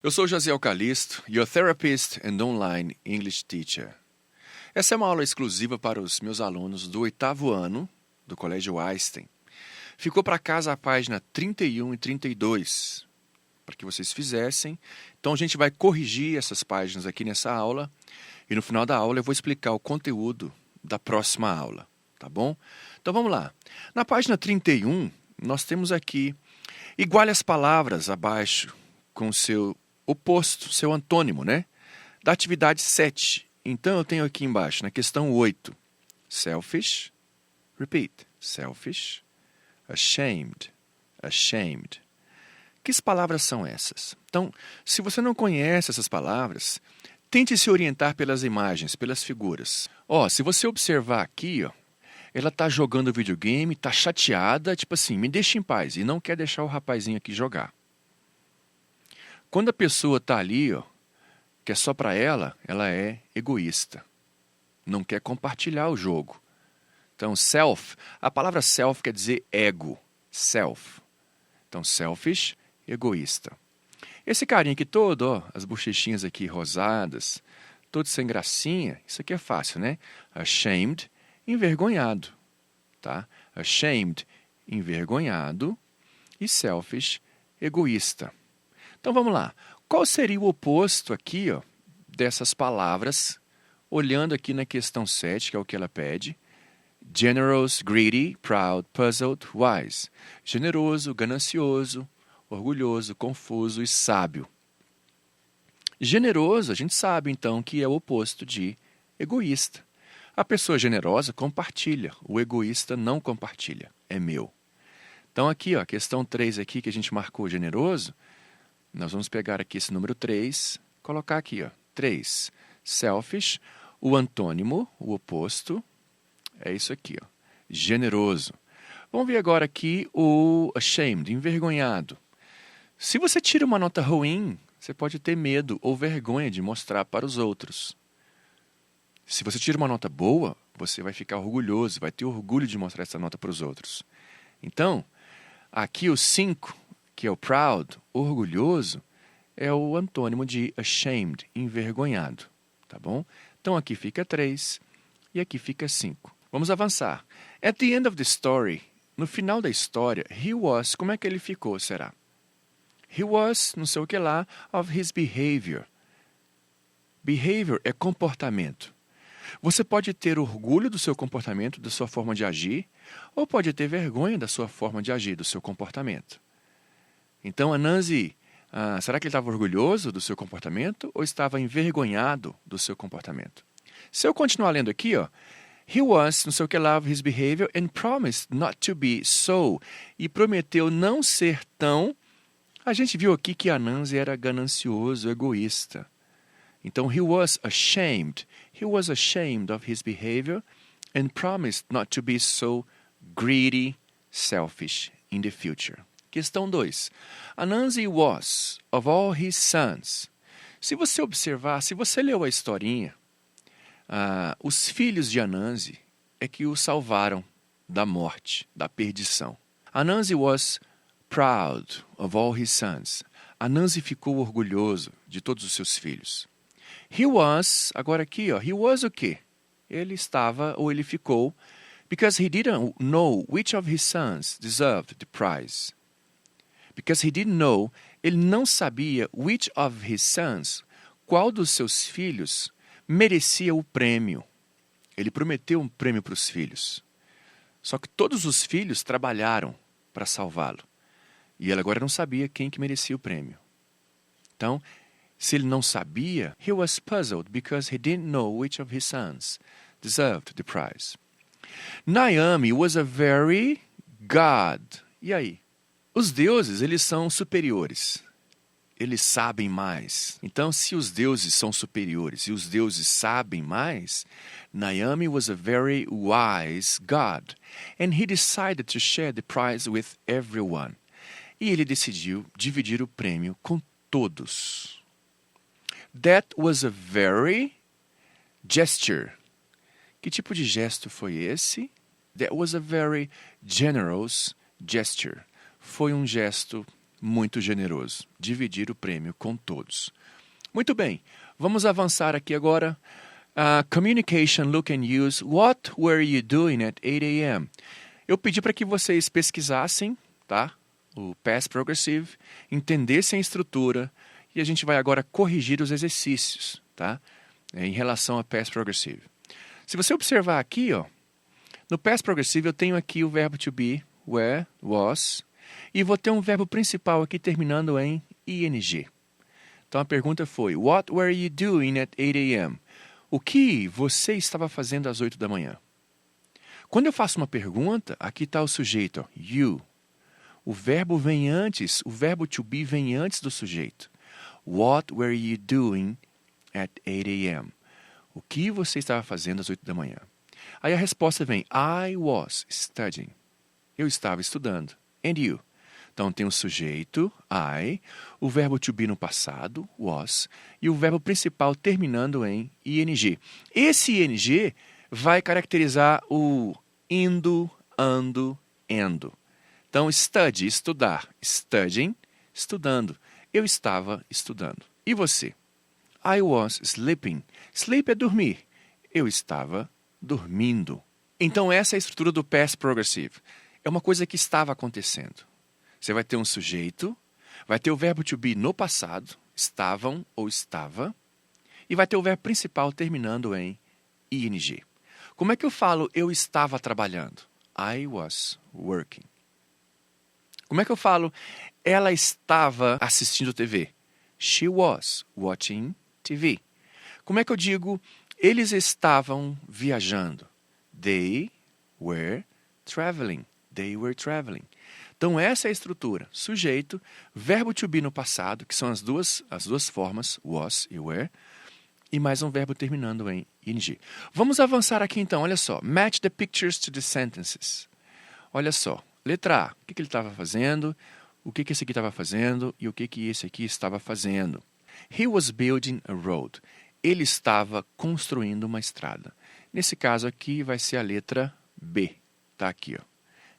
Eu sou Josiel Calisto, your therapist and online English teacher. Essa é uma aula exclusiva para os meus alunos do 8º ano do Colégio Einstein. Ficou para casa a página 31 e 32, para que vocês fizessem. Então a gente vai corrigir essas páginas aqui nessa aula e no final da aula eu vou explicar o conteúdo da próxima aula, tá bom? Então vamos lá. Na página 31, nós temos aqui iguale as palavras abaixo com o seu oposto, seu antônimo, né? Da atividade 7. Então, eu tenho aqui embaixo, na questão 8, selfish, repeat, selfish, ashamed, ashamed. Que palavras são essas? Então, se você não conhece essas palavras, tente se orientar pelas imagens, pelas figuras. Se você observar aqui, ela está jogando videogame, está chateada, tipo assim, me deixa em paz, e não quer deixar o rapazinho aqui jogar. Quando a pessoa está ali, que é só para ela é egoísta. Não quer compartilhar o jogo. Então, self, a palavra self quer dizer ego. Self. Então, selfish, egoísta. Esse carinha aqui todo, as bochechinhas aqui rosadas, todo sem gracinha, isso aqui é fácil, né? Ashamed, envergonhado. Tá? Ashamed, envergonhado. E selfish, egoísta. Então, vamos lá. Qual seria o oposto aqui, dessas palavras, olhando aqui na questão 7, que é o que ela pede? Generous, greedy, proud, puzzled, wise. Generoso, ganancioso, orgulhoso, confuso e sábio. Generoso, a gente sabe, então, que é o oposto de egoísta. A pessoa generosa compartilha, o egoísta não compartilha, é meu. Então, aqui, a questão 3 aqui, que a gente marcou generoso, nós vamos pegar aqui esse número 3, colocar aqui, 3. Selfish, o antônimo, o oposto, é isso aqui, generoso. Vamos ver agora aqui o ashamed, envergonhado. Se você tira uma nota ruim, você pode ter medo ou vergonha de mostrar para os outros. Se você tira uma nota boa, você vai ficar orgulhoso, vai ter orgulho de mostrar essa nota para os outros. Então, aqui o 5, que é o proud, orgulhoso, é o antônimo de ashamed, envergonhado, tá bom? Então aqui fica 3 e aqui fica 5. Vamos avançar. At the end of the story, no final da história, he was, como é que ele ficou, será? He was, não sei o que lá, of his behavior. Behavior é comportamento. Você pode ter orgulho do seu comportamento, da sua forma de agir, ou pode ter vergonha da sua forma de agir, do seu comportamento. Então, Anansi, será que ele estava orgulhoso do seu comportamento ou estava envergonhado do seu comportamento? Se eu continuar lendo aqui, he was, não sei o que lá, of his behavior and promised not to be so. E prometeu não ser tão. A gente viu aqui que Anansi era ganancioso, egoísta. Então, he was ashamed. He was ashamed of his behavior and promised not to be so greedy, selfish in the future. Questão 2. Anansi was, of all his sons. Se você observar, se você leu a historinha, os filhos de Anansi é que o salvaram da morte, da perdição. Anansi was proud of all his sons. Anansi ficou orgulhoso de todos os seus filhos. He was, agora aqui, he was o quê? Ele estava, ou ele ficou, because he didn't know which of his sons deserved the prize. Because he didn't know, ele não sabia which of his sons, qual dos seus filhos merecia o prêmio. Ele prometeu um prêmio para os filhos. Só que todos os filhos trabalharam para salvá-lo. E ele agora não sabia quem que merecia o prêmio. Então, se ele não sabia, he was puzzled because he didn't know which of his sons deserved the prize. Naomi was a very God. E aí? Os deuses, eles são superiores. Eles sabem mais. Então, se os deuses são superiores e os deuses sabem mais, Naomi was a very wise God. And he decided to share the prize with everyone. E ele decidiu dividir o prêmio com todos. That was a very gesture. Que tipo de gesto foi esse? That was a very generous gesture. Foi um gesto muito generoso. Dividir o prêmio com todos. Muito bem, vamos avançar aqui agora. Communication, look and use. What were you doing at 8 a.m.? Eu pedi para que vocês pesquisassem, tá? O Past Progressive, entendessem a estrutura e a gente vai agora corrigir os exercícios, tá? Em relação ao Past Progressive. Se você observar aqui, ó, no Past Progressive eu tenho aqui o verbo to be, were, was, e vou ter um verbo principal aqui terminando em ing. Então a pergunta foi, what were you doing at 8 a.m.? O que você estava fazendo às 8 da manhã? Quando eu faço uma pergunta, aqui está o sujeito, ó, you. O verbo vem antes, o verbo to be vem antes do sujeito. What were you doing at 8 a.m.? O que você estava fazendo às 8 da manhã? Aí a resposta vem, I was studying. Eu estava estudando. And you? Então tem o sujeito, I, o verbo to be no passado, was, e o verbo principal terminando em ing. Esse ing vai caracterizar o indo, ando, endo. Então, study, estudar. Studying, estudando. Eu estava estudando. E você? I was sleeping. Sleep é dormir. Eu estava dormindo. Então, essa é a estrutura do Past Progressive. É uma coisa que estava acontecendo. Você vai ter um sujeito, vai ter o verbo to be no passado, estavam ou estava, e vai ter o verbo principal terminando em ing. Como é que eu falo eu estava trabalhando? I was working. Como é que eu falo ela estava assistindo TV? She was watching TV. Como é que eu digo eles estavam viajando? They were traveling. They were traveling. Então, essa é a estrutura. Sujeito, verbo to be no passado, que são as duas formas, was e were, e mais um verbo terminando em ing. Vamos avançar aqui então, olha só. Match the pictures to the sentences. Olha só, letra A, o que ele estava fazendo, o que esse aqui estava fazendo e o que esse aqui estava fazendo. He was building a road. Ele estava construindo uma estrada. Nesse caso aqui vai ser a letra B. Está aqui, ó.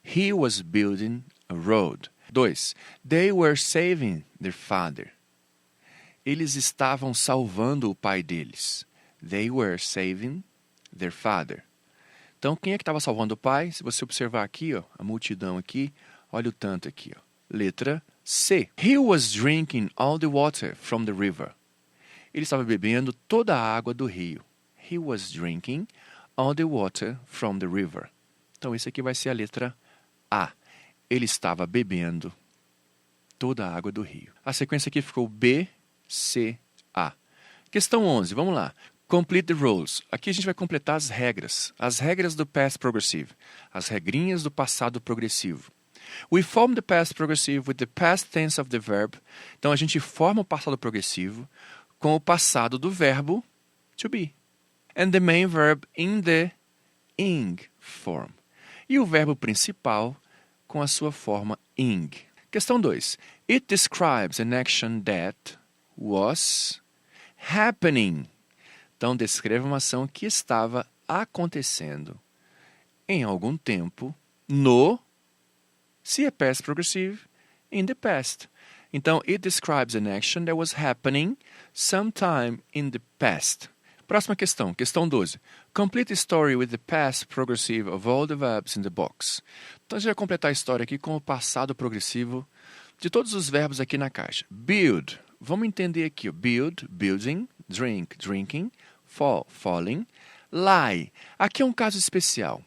He was building a road. 2. They were saving their father. Eles estavam salvando o pai deles. They were saving their father. Então, quem é que estava salvando o pai? Se você observar aqui, ó, a multidão aqui, olha o tanto aqui. Ó. Letra C. He was drinking all the water from the river. Ele estava bebendo toda a água do rio. He was drinking all the water from the river. Então, esse aqui vai ser a letra A. Ele estava bebendo toda a água do rio. A sequência aqui ficou B, C, A. Questão 11, vamos lá. Complete the rules. Aqui a gente vai completar as regras do past progressive, as regrinhas do passado progressivo. We form the past progressive with the past tense of the verb. Então a gente forma o passado progressivo com o passado do verbo to be. And the main verb in the ing form. E o verbo principal com a sua forma ing. Questão 2. It describes an action that was happening. Então, descreve uma ação que estava acontecendo em algum tempo no, se é past progressive, in the past. Então, it describes an action that was happening sometime in the past. Próxima questão, questão 12. Complete the story with the past progressive of all the verbs in the box. Então, a gente vai completar a história aqui com o passado progressivo de todos os verbos aqui na caixa. Build. Vamos entender aqui. Build, building. Drink, drinking. Fall, falling. Lie. Aqui é um caso especial.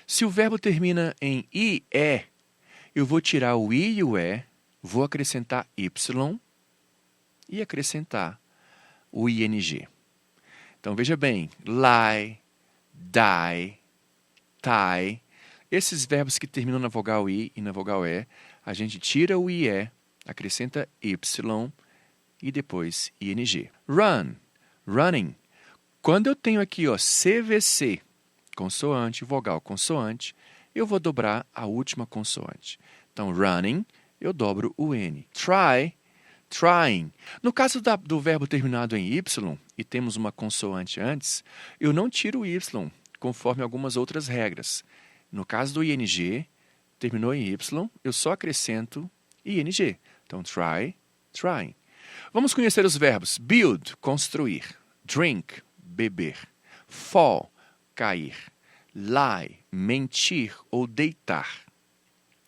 Se o verbo termina em IE, eu vou tirar o I e o E, vou acrescentar Y e acrescentar o ING. Então, veja bem, lie, die, tie. Esses verbos que terminam na vogal I e na vogal E, a gente tira o IE, acrescenta Y e depois ING. Run, running. Quando eu tenho aqui, ó, CVC, consoante, vogal, consoante, eu vou dobrar a última consoante. Então, running, eu dobro o N. Try, trying. No caso do verbo terminado em Y, e temos uma consoante antes, eu não tiro o Y, conforme algumas outras regras. No caso do ING, terminou em Y, eu só acrescento ING. Então, try, trying. Vamos conhecer os verbos. Build, construir. Drink, beber. Fall, cair. Lie, mentir ou deitar.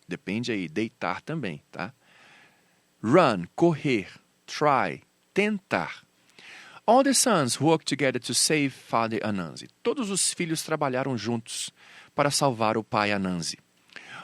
Depende aí, deitar também, tá? Run, correr. Try, tentar. All the sons worked together to save Father Anansi. Todos os filhos trabalharam juntos para salvar o pai Anansi.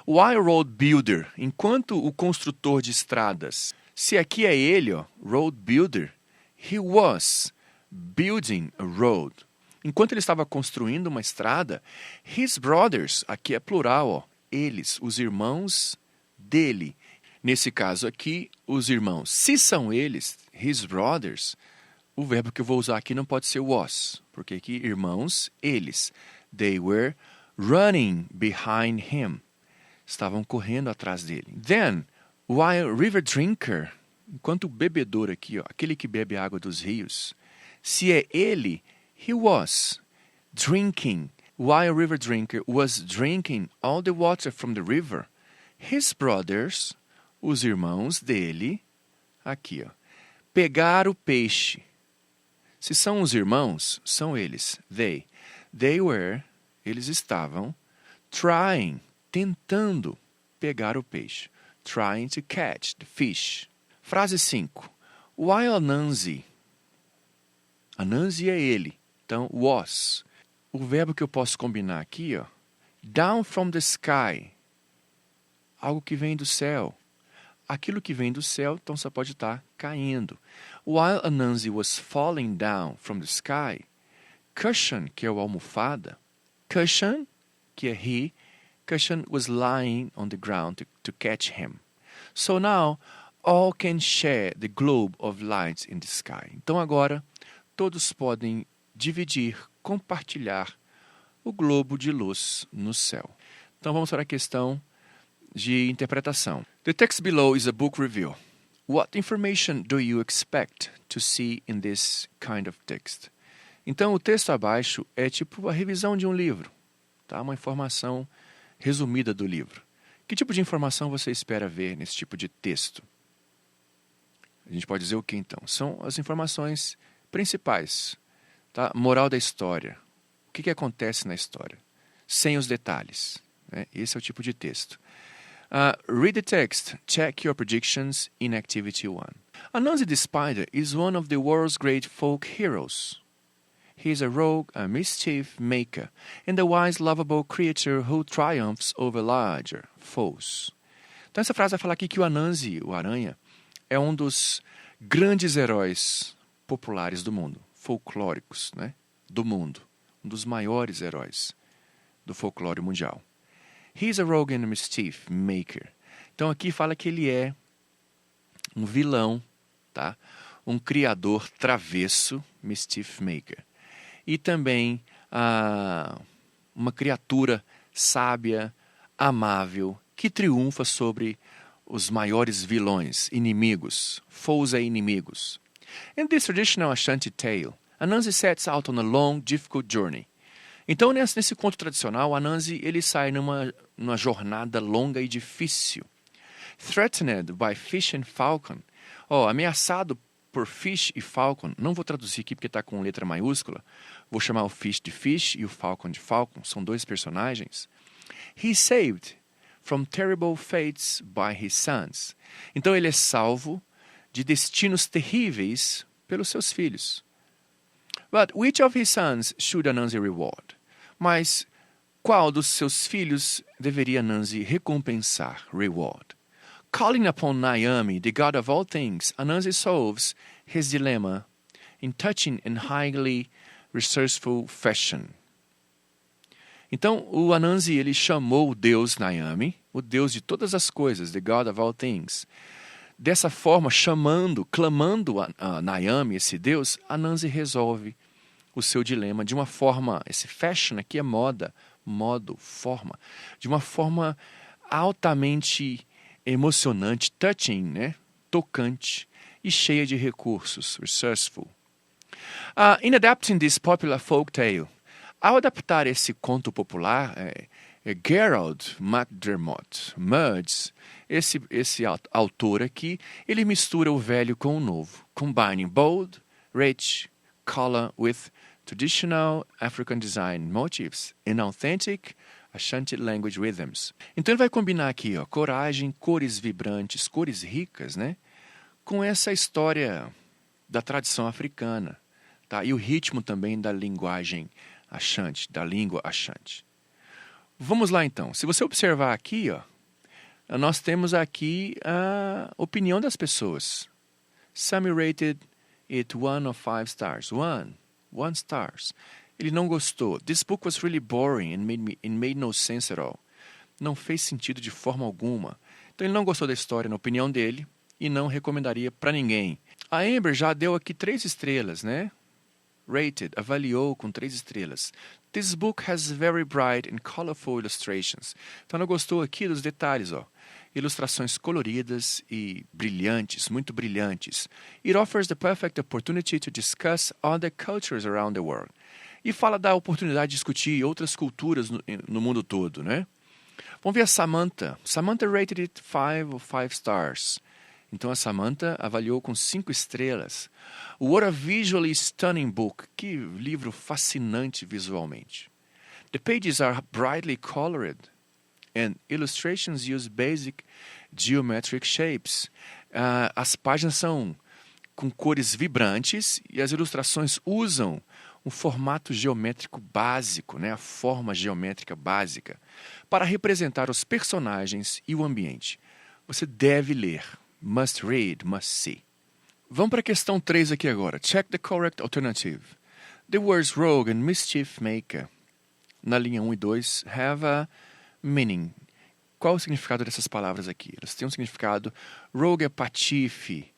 While road builder, enquanto o construtor de estradas. Se aqui é ele, ó, road builder, he was building a road. Enquanto ele estava construindo uma estrada, his brothers, aqui é plural, ó, eles, os irmãos dele. Nesse caso aqui, os irmãos. Se são eles, his brothers, o verbo que eu vou usar aqui não pode ser was, porque aqui, irmãos, eles. They were running behind him. Estavam correndo atrás dele. Then, while river drinker, enquanto o bebedor aqui, ó, aquele que bebe a água dos rios, se é ele, he was drinking. While river drinker was drinking all the water from the river, his brothers, os irmãos dele, aqui, ó, pegaram o peixe. Se são os irmãos, são eles. They were, eles estavam, trying, tentando pegar o peixe. Trying to catch the fish. Frase 5. While Anansi. Anansi é ele. Então, was. O verbo que eu posso combinar aqui, ó. Down from the sky. Algo que vem do céu. Aquilo que vem do céu, então só pode estar caindo. While Anansi was falling down from the sky, cushion, que é o almofada, cushion, que é he, cushion was lying on the ground to catch him. So now, all can share the globe of light in the sky. Então agora, todos podem dividir, compartilhar o globo de luz no céu. Então vamos para a questão de interpretação. The text below is a book review. What information do you expect to see in this kind of text? Então, o texto abaixo é tipo a revisão de um livro, tá? Uma informação resumida do livro. Que tipo de informação você espera ver nesse tipo de texto? A gente pode dizer o que então? São as informações principais, tá? Moral da história. O que acontece na história? Sem os detalhes, né? Esse é o tipo de texto. Read the text. Check your predictions in Activity 1. Anansi the Spider is one of the world's great folk heroes. He is a rogue, a mischief maker, and a wise, lovable creature who triumphs over larger foes. Então essa frase vai falar aqui que o Anansi, o Aranha, é um dos grandes heróis populares do mundo, folclóricos, né? Do mundo. Um dos maiores heróis do folclore mundial. He's a rogue and a mischief maker. Então aqui fala que ele é um vilão, tá? Um criador travesso, mischief maker. E também uma criatura sábia, amável, que triunfa sobre os maiores vilões, inimigos, foes a inimigos. In this traditional Ashanti tale, Anansi sets out on a long, difficult journey. Então, nesse conto tradicional, Anansi ele sai numa jornada longa e difícil. Threatened by fish and falcon. Ameaçado por fish e falcon. Não vou traduzir aqui porque está com letra maiúscula. Vou chamar o fish de fish e o falcon de falcon. São dois personagens. He saved from terrible fates by his sons. Então, ele é salvo de destinos terríveis pelos seus filhos. But which of his sons should Anansi reward? Mas qual dos seus filhos deveria Anansi recompensar, reward? Calling upon Naomi, the god of all things, Anansi solves his dilemma in touching and highly resourceful fashion. Então, o Anansi ele chamou o deus Naomi, o deus de todas as coisas, the god of all things. Dessa forma, chamando, clamando a Naomi, esse deus, Anansi resolve o seu dilema de uma forma, esse fashion aqui é moda, modo, forma, de uma forma altamente emocionante, touching, né? Tocante e cheia de recursos, resourceful. In adapting this popular folk tale, ao adaptar esse conto popular, Gerald McDermott. Muds, esse autor aqui, ele mistura o velho com o novo, combining bold, rich color with traditional African design motifs and authentic Ashanti language rhythms. Então ele vai combinar aqui, ó, coragem, cores vibrantes, cores ricas, né, com essa história da tradição africana, tá? E o ritmo também da linguagem Ashanti, da língua Ashanti. Vamos lá então. Se você observar aqui, ó, nós temos aqui a opinião das pessoas. Sammy rated it 1 of 5 stars. 1 stars. Ele não gostou. This book was really boring and made no sense at all. Não fez sentido de forma alguma. Então ele não gostou da história, na opinião dele, e não recomendaria para ninguém. A Amber já deu aqui 3 estrelas, né? Rated, avaliou com 3 estrelas. This book has very bright and colorful illustrations. Então ela gostou aqui dos detalhes, ó. Ilustrações coloridas e brilhantes, muito brilhantes. It offers the perfect opportunity to discuss other cultures around the world. E fala da oportunidade de discutir outras culturas no mundo todo, né? Vamos ver a Samantha. Samantha rated it 5 of 5 stars. Então a Samantha avaliou com 5 estrelas. What a visually stunning book. Que livro fascinante visualmente. The pages are brightly colored and illustrations use basic geometric shapes. As páginas são com cores vibrantes e as ilustrações usam um formato geométrico básico, né, a forma geométrica básica, para representar os personagens e o ambiente. Você deve ler. Must read, must see. Vamos para a questão 3 aqui agora. Check the correct alternative. The words rogue and mischief maker, na linha 1 e 2, have a meaning. Qual o significado dessas palavras aqui? Elas têm um significado. Rogue é patife,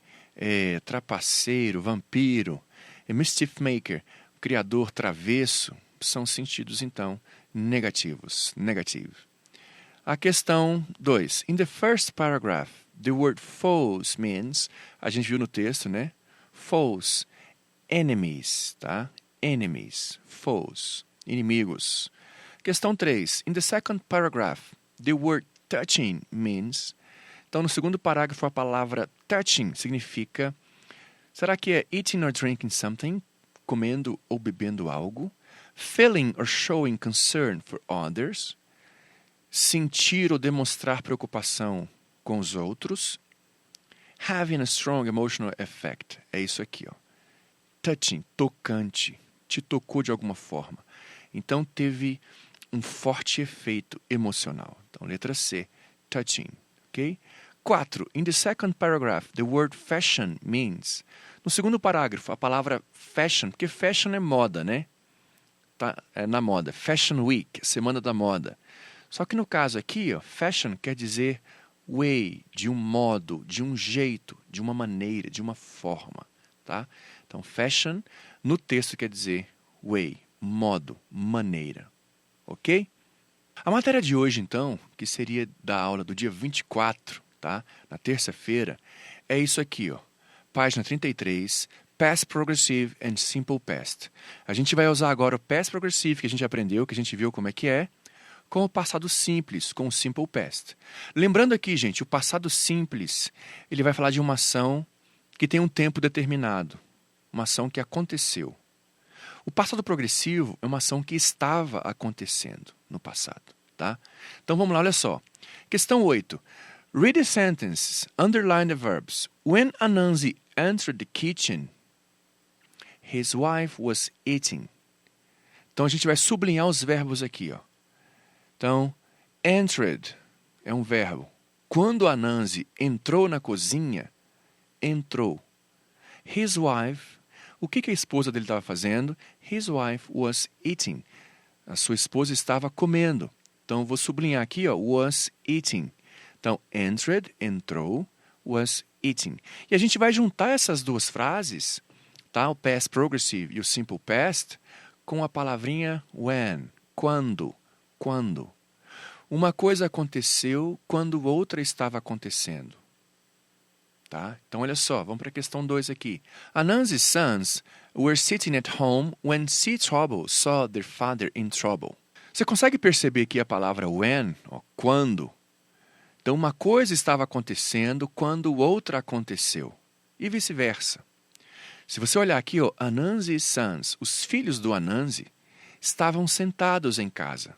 trapaceiro, vampiro. E mischief maker, criador travesso, são sentidos, então, negativos. Negative. A questão 2. In the first paragraph, the word foes means, a gente viu no texto, né? Foes, enemies, tá? Enemies, foes, inimigos. Questão 3. In the second paragraph, the word touching means. Então, no segundo parágrafo, a palavra touching significa, será que é eating or drinking something? Comendo ou bebendo algo. Feeling or showing concern for others. Sentir ou demonstrar preocupação com os outros. Having a strong emotional effect. É isso aqui, ó. Touching, tocante. Te tocou de alguma forma. Então, teve um forte efeito emocional. Então, letra C, touching. Ok? 4. In the second paragraph, the word fashion means. No segundo parágrafo, a palavra fashion, porque fashion é moda, né? Tá? É na moda. Fashion Week, semana da moda. Só que no caso aqui, ó, fashion quer dizer way, de um modo, de um jeito, de uma maneira, de uma forma, tá? Então, fashion no texto quer dizer way, modo, maneira, ok? A matéria de hoje, então, que seria da aula do dia 24, tá? Na terça-feira, é isso aqui, ó. Página 33, Past Progressive and Simple Past. A gente vai usar agora o Past Progressive que a gente aprendeu, que a gente viu como é que é, com o passado simples, com o Simple Past. Lembrando aqui, gente, o passado simples, ele vai falar de uma ação que tem um tempo determinado, uma ação que aconteceu. O passado progressivo é uma ação que estava acontecendo no passado, tá? Então vamos lá, olha só. Questão 8. Read the sentences, underline the verbs. When Anansi entered the kitchen, his wife was eating. Então a gente vai sublinhar os verbos aqui, ó. Então, entered é um verbo. Quando Anansi entrou na cozinha, entrou. His wife, o que a esposa dele estava fazendo? His wife was eating. A sua esposa estava comendo. Então, vou sublinhar aqui, ó, was eating. Então, entered, entrou, was eating. E a gente vai juntar essas duas frases, tá? O past progressive e o simple past, com a palavrinha when, quando. Quando? Uma coisa aconteceu quando outra estava acontecendo. Tá? Então, olha só, vamos para a questão 2 aqui. Anansi's sons were sitting at home when Sea Trouble saw their father in trouble. Você consegue perceber que a palavra when, ó, quando? Então, uma coisa estava acontecendo quando outra aconteceu. E vice-versa. Se você olhar aqui, ó, Anansi e Sons, os filhos do Anansi, estavam sentados em casa.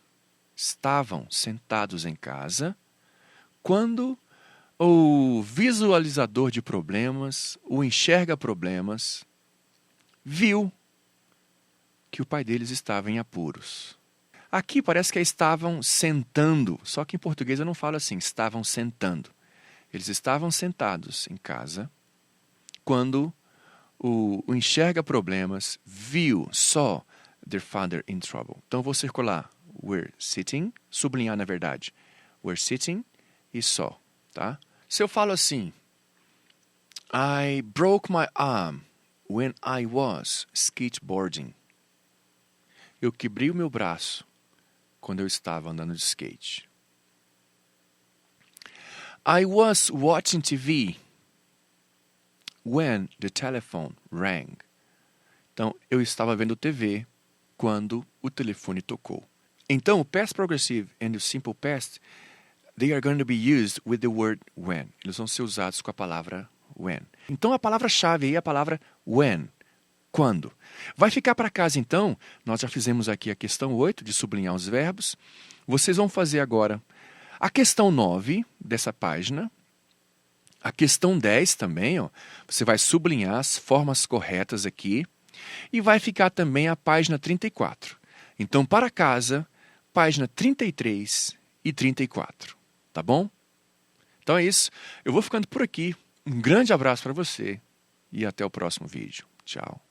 Estavam sentados em casa quando o visualizador de problemas, o enxerga problemas, viu que o pai deles estava em apuros. Aqui parece que estavam sentando, só que em português eu não falo assim, estavam sentando. Eles estavam sentados em casa quando o enxerga problemas viu, saw their father in trouble. Então eu vou circular we're sitting, sublinhar na verdade, we're sitting e saw, tá? Se eu falo assim, I broke my arm when I was skateboarding. Eu quebrei o meu braço quando eu estava andando de skate. I was watching TV when the telephone rang. Então, eu estava vendo TV quando o telefone tocou. Então, o past progressive and o simple past, they are going to be used with the word when. Eles vão ser usados com a palavra when. Então, a palavra-chave aí é a palavra when. Quando? Vai ficar para casa, então, nós já fizemos aqui a questão 8 de sublinhar os verbos. Vocês vão fazer agora a questão 9 dessa página. A questão 10 também, ó, você vai sublinhar as formas corretas aqui. E vai ficar também a página 34. Então, para casa, página 33 e 34. Tá bom? Então é isso. Eu vou ficando por aqui. Um grande abraço para você e até o próximo vídeo. Tchau.